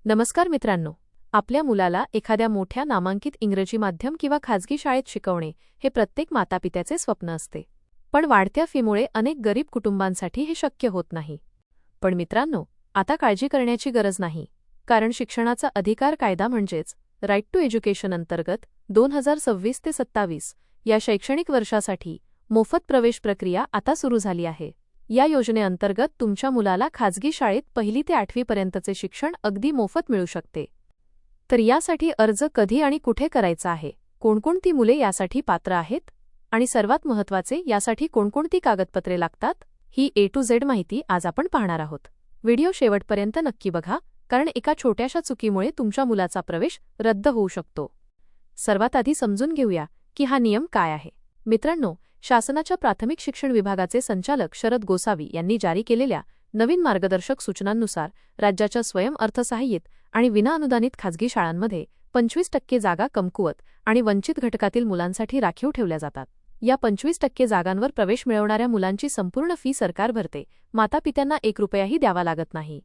नमस्कार मित्रांनो, आपल्या मुलाला एखाद्या मोठ्या नामांकित इंग्रजी माध्यम किंवा खाजगी शाळेत शिकवणे हे प्रत्येक मातापित्याचे स्वप्न असते. पण वाढत्या फीमुळे अनेक गरीब कुटुंबांसाठी हे शक्य होत नाही. पण मित्रांनो, आता काळजी करण्याची गरज नाही, कारण शिक्षणाचा अधिकार कायदा म्हणजेच राईट टू एज्युकेशन अंतर्गत 2026 ते 27 या शैक्षणिक वर्षासाठी मोफत प्रवेश प्रक्रिया आता सुरू झाली आहे. या योजनेअंतर्गत तुमच्या मुलाला खाजगी शाळेत 1ली ते 8वी पर्यंतचे शिक्षण अगदी मोफत मिळू शकते. तर यासाठी अर्ज कधी आणि कुठे करायचा आहे, कोणकोणती मुले यासाठी पात्र आहेत आणि सर्वात महत्त्वाचे यासाठी कोणकोणती कागदपत्रे लागतात, ही A to Z माहिती आज आपण पाहणार आहोत. व्हिडिओ शेवटपर्यंत नक्की बघा, कारण एका छोट्याशा चुकीमुळे तुमच्या मुलाचा प्रवेश रद्द होऊ शकतो. सर्वात आधी समजून घेऊया की हा नियम काय आहे. मित्रांनो, शासनाच्या प्राथमिक शिक्षण विभागाचे संचालक शरद गोसावी यांनी जारी केलेल्या नवीन मार्गदर्शक सूचनांनुसार राज्याच्या स्वयंअर्थसहाय्यित आणि विनाअनुदानित खाजगी शाळांमध्ये 25% जागा कमकुवत आणि वंचित घटकातील मुलांसाठी राखीव ठेवल्या जातात. या 25% जागांवर प्रवेश मिळवणाऱ्या मुलांची संपूर्ण फी सरकार भरते. मातापित्यांना 1 रुपयाही द्यावा लागत नाही.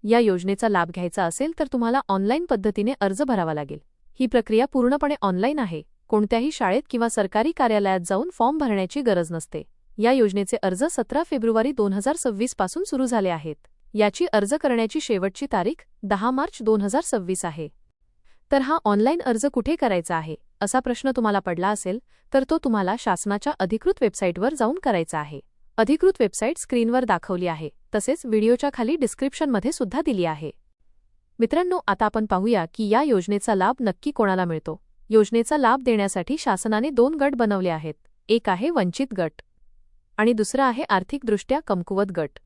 या योजनेचा लाभ घ्यायचा असेल तर तुम्हाला ऑनलाईन पद्धतीने अर्ज भरावा लागेल. ही प्रक्रिया पूर्णपणे ऑनलाईन आहे. कोणत्याही शाळेत किंवा सरकारी कार्यालयात जाऊन फॉर्म भरण्याची गरज नसते. या योजनेचे अर्ज 17 फेब्रुवारी 2026 पासून सुरू झाले आहेत. याची अर्ज करण्याची शेवटची तारीख 10 मार्च 2026 आहे. तर हा ऑनलाईन अर्ज कुठे करायचा आहे, असा प्रश्न तुम्हाला पडला असेल तर तो तुम्हाला शासनाच्या अधिकृत वेबसाईटवर जाऊन करायचा आहे. अधिकृत वेबसाईट स्क्रीनवर दाखवली आहे, तसेच व्हिडिओच्या खाली डिस्क्रिप्शनमध्ये सुद्धा दिली आहे. मित्रांनो, आता आपण पाहूया की या योजनेचा लाभ नक्की कोणाला मिळतो. योजनेचा लाभ देण्यासाठी शासनाने 2 गट बनवले आहेत. एक आहे वंचित गट आणि दुसरा आहे आर्थिकदृष्ट्या कमकुवत गट.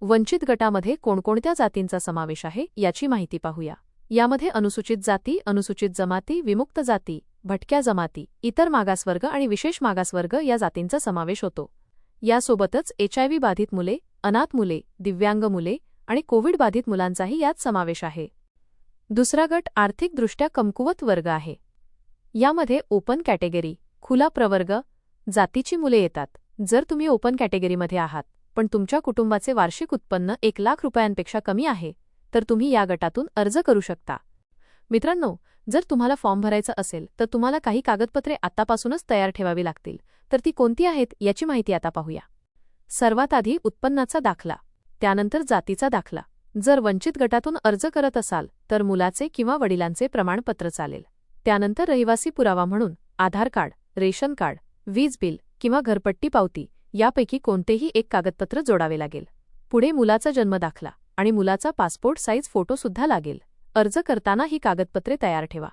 वंचित गटामध्ये कोणकोणत्या जातींचा समावेश आहे याची माहिती पाहूया. यामध्ये अनुसूचित जाती, अनुसूचित जमाती, विमुक्त जाती, भटक्या जमाती, इतर मागासवर्ग आणि विशेष मागासवर्ग या जातींचा समावेश होतो. यासोबतच HIV बाधित मुले, अनाथ मुले, दिव्यांग मुले आणि कोविड बाधित मुलांचाही यात समावेश आहे. दुसरा गट आर्थिकदृष्ट्या कमकुवत वर्ग आहे. यामध्ये ओपन कॅटेगरी, खुला प्रवर्ग, जातीची मुले येतात. जर तुम्ही ओपन कॅटेगरीमध्ये आहात पण तुमच्या कुटुंबाचे वार्षिक उत्पन्न 1 लाख रुपयांपेक्षा कमी आहे, तर तुम्ही या गटातून अर्ज करू शकता. मित्रांनो, जर तुम्हाला फॉर्म भरायचा असेल तर तुम्हाला काही कागदपत्रे आतापासूनच तयार ठेवावी लागतील. तर ती कोणती आहेत याची माहिती आता पाहूया. सर्वात आधी उत्पन्नाचा दाखला, त्यानंतर जातीचा दाखला. जर वंचित गटातून अर्ज करत असाल तर मुलाचे किंवा वडिलांचे प्रमाणपत्र चालेल. त्यानंतर रहिवासी पुरावा म्हणून आधार कार्ड, रेशन कार्ड, वीज बिल किंवा घरपट्टी पावती यापैकी कोणतेही एक कागदपत्र जोडावे लागेल. पुढे मुलाचा जन्म दाखला आणि मुलाचा पासपोर्ट साईज फोटो सुद्धा लागेल. अर्ज करताना ही कागदपत्रे तयार ठेवा.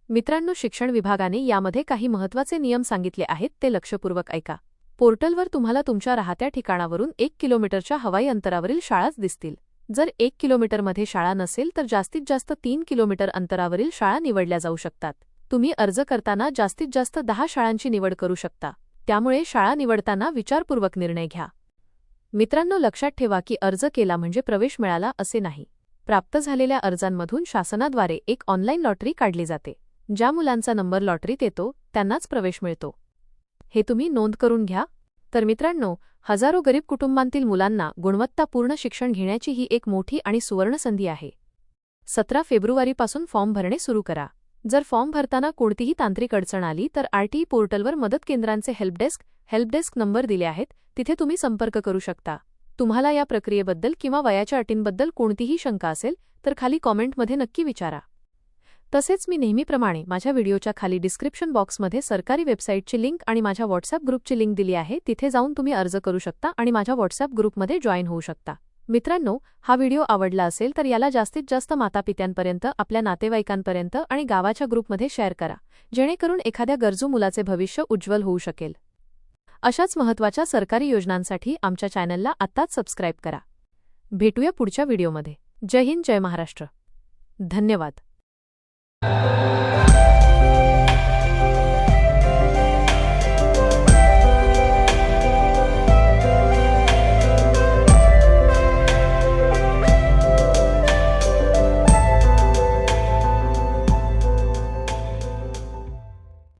मित्रांनो, शिक्षण विभागाने यामध्ये काही महत्त्वाचे नियम सांगितले आहेत, ते लक्षपूर्वक ऐका. पोर्टलवर तुम्हाला तुमच्या राहत्या ठिकाणावरून 1 किलोमीटरच्या हवाई अंतरावरील शाळाच दिसतील. जर 1 किलोमीटरमध्ये शाळा नसेल तर जास्तीत जास्त 3 किलोमीटर अंतरावरील शाळा निवडल्या जाऊ शकतात. तुम्ही अर्ज करताना जास्तीत जास्त 10 शाळांची निवड करू शकता. त्यामुळे शाळा निवडताना विचारपूर्वक निर्णय घ्या. मित्रांनो, लक्षात ठेवा की अर्ज केला म्हणजे प्रवेश मिळाला असे नाही. प्राप्त झालेल्या अर्जांमधून शासनाद्वारे एक ऑनलाईन लॉटरी काढली जाते. ज्या मुलांचा नंबर लॉटरीत येतो त्यांनाच प्रवेश मिळतो. हे तुम्ही नोंद करून घ्या. तर मित्रांनो, हजारो गरीब कुटुंबांतील मुलांना गुणवत्तापूर्ण शिक्षण घेण्याची ही एक मोठी आणि सुवर्ण संधी आहे. 17 फेब्रुवारीपासून फॉर्म भरणे सुरू करा. जर फॉर्म भरताना कोणतीही तांत्रिक अडचण आली तर RTE पोर्टलवर मदत केंद्रांचे हेल्पडेस्क नंबर दिले आहेत, तिथे तुम्ही संपर्क करू शकता. तुम्हाला या प्रक्रियेबद्दल किंवा वयाच्या अटींबद्दल कोणतीही शंका असेल तर खाली कॉमेंटमध्ये नक्की विचारा. तसेच मी नेहमीप्रमाणे माझ्या व्हिडिओच्या खाली डिस्क्रिप्शन बॉक्समध्ये सरकारी वेबसाईटची लिंक आणि माझ्या व्हॉट्सअप ग्रुपची लिंक दिली आहे. तिथे जाऊन तुम्ही अर्ज करू शकता आणि माझ्या व्हॉट्सअप ग्रुपमध्ये जॉईन होऊ शकता. मित्रांनो, हा व्हिडिओ आवडला असेल तर याला जास्तीत जास्त मातापित्यांपर्यंत, आपल्या नातेवाईकांपर्यंत आणि गावाच्या ग्रुपमध्ये शेअर करा, जेणेकरून एखाद्या गरजू मुलाचे भविष्य उज्ज्वल होऊ शकेल. अशाच महत्त्वाच्या सरकारी योजनांसाठी आमच्या चॅनलला आत्ताच सबस्क्राईब करा. भेटूया पुढच्या व्हिडिओमध्ये. जय हिंद, जय महाराष्ट्र. धन्यवाद.